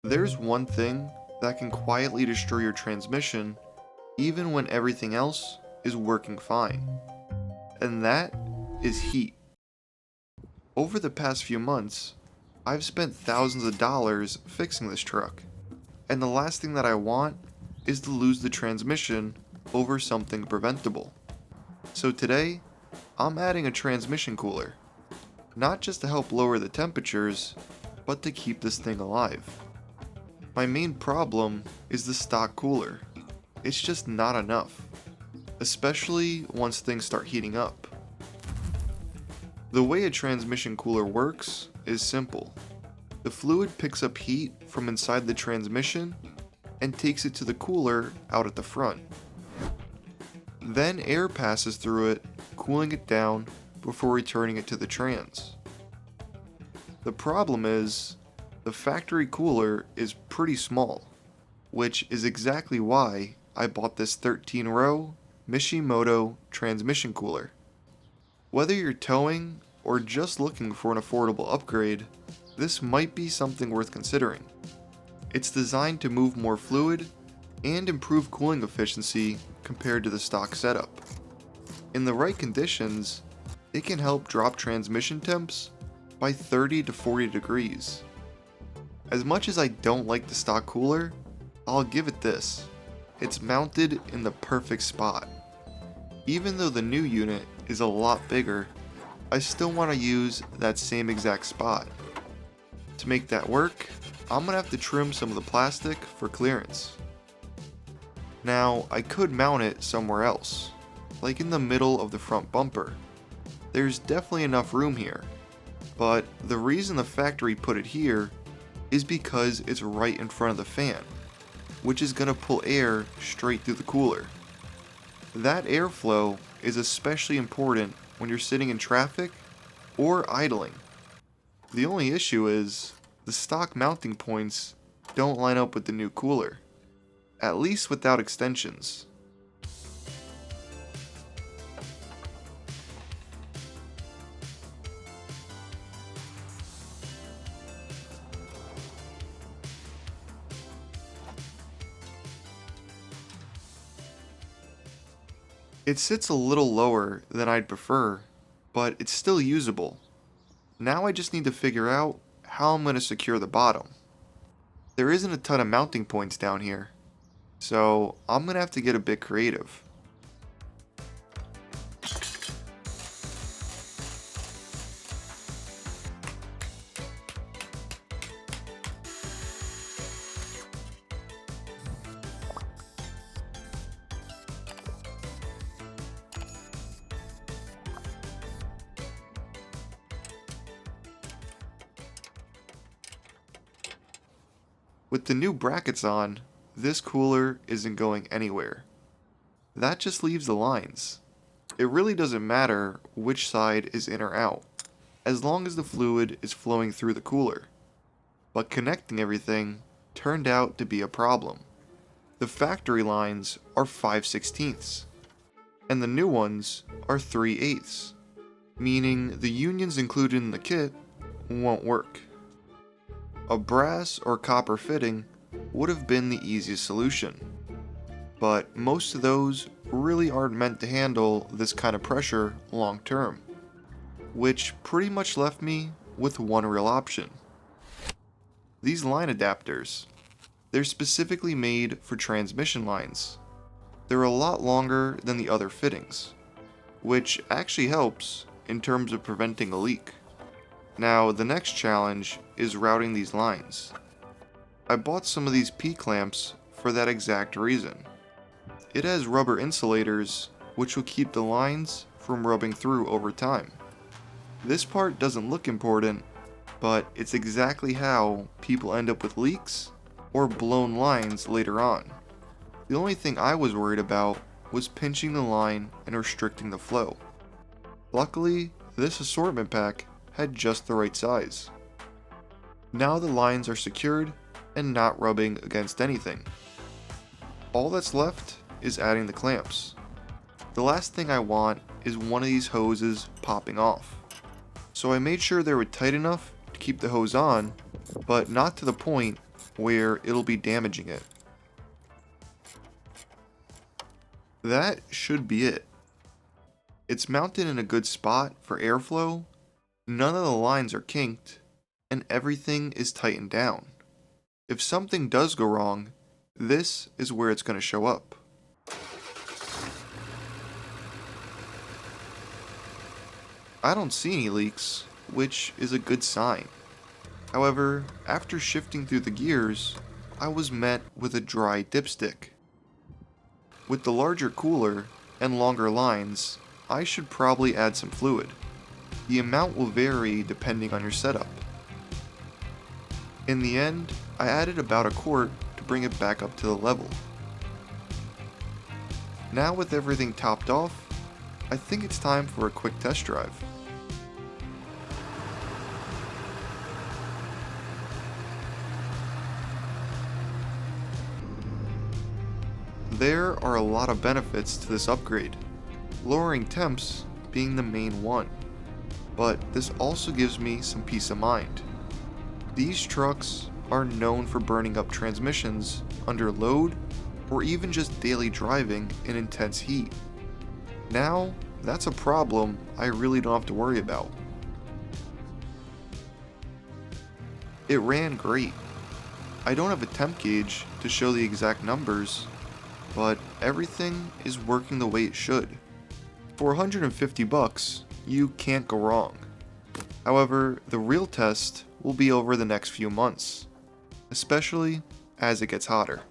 There's one thing that can quietly destroy your transmission even when everything else is working fine, and that is heat. Over the past few months, I've spent thousands of dollars fixing this truck, and the last thing that I want is to lose the transmission over something preventable. So today, I'm adding a transmission cooler, not just to help lower the temperatures, but to keep this thing alive. My main problem is the stock cooler. It's just not enough, especially once things start heating up. The way a transmission cooler works is simple. The fluid picks up heat from inside the transmission and takes it to the cooler out at the front. Then air passes through it, cooling it down before returning it to the trans. The problem is, the factory cooler is pretty small, which is exactly why I bought this 13-row Mishimoto transmission cooler. Whether you're towing or just looking for an affordable upgrade, this might be something worth considering. It's designed to move more fluid and improve cooling efficiency compared to the stock setup. In the right conditions, it can help drop transmission temps by 30 to 40 degrees. As much as I don't like the stock cooler, I'll give it this. It's mounted in the perfect spot. Even though the new unit is a lot bigger, I still want to use that same exact spot. To make that work, I'm going to have to trim some of the plastic for clearance. Now, I could mount it somewhere else, like in the middle of the front bumper. There's definitely enough room here, but the reason the factory put it here is because it's right in front of the fan, which is going to pull air straight through the cooler. That airflow is especially important when you're sitting in traffic or idling. The only issue is, the stock mounting points don't line up with the new cooler, at least without extensions. It sits a little lower than I'd prefer, but it's still usable. Now I just need to figure out how I'm going to secure the bottom. There isn't a ton of mounting points down here, so I'm going to have to get a bit creative. With the new brackets on, this cooler isn't going anywhere. That just leaves the lines. It really doesn't matter which side is in or out, as long as the fluid is flowing through the cooler. But connecting everything turned out to be a problem. The factory lines are 5/16, and the new ones are 3/8, meaning the unions included in the kit won't work. A brass or copper fitting would have been the easiest solution, but most of those really aren't meant to handle this kind of pressure long term, which pretty much left me with one real option. These line adapters. They're specifically made for transmission lines. They're a lot longer than the other fittings, which actually helps in terms of preventing a leak. Now, the next challenge is routing these lines. I bought some of these P-clamps for that exact reason. It has rubber insulators, which will keep the lines from rubbing through over time. This part doesn't look important, but it's exactly how people end up with leaks or blown lines later on. The only thing I was worried about was pinching the line and restricting the flow. Luckily, this assortment pack had just the right size. Now the lines are secured and not rubbing against anything. All that's left is adding the clamps. The last thing I want is one of these hoses popping off. So I made sure they were tight enough to keep the hose on, but not to the point where it'll be damaging it. That should be it. It's mounted in a good spot for airflow, none of the lines are kinked, and everything is tightened down. If something does go wrong, this is where it's going to show up. I don't see any leaks, which is a good sign. However, after shifting through the gears, I was met with a dry dipstick. With the larger cooler and longer lines, I should probably add some fluid. The amount will vary depending on your setup. In the end, I added about a quart to bring it back up to the level. Now with everything topped off, I think it's time for a quick test drive. There are a lot of benefits to this upgrade, lowering temps being the main one, but this also gives me some peace of mind. These trucks are known for burning up transmissions under load or even just daily driving in intense heat. Now, that's a problem I really don't have to worry about. It ran great. I don't have a temp gauge to show the exact numbers, but everything is working the way it should. For $150, you can't go wrong. However, the real test will be over the next few months, especially as it gets hotter.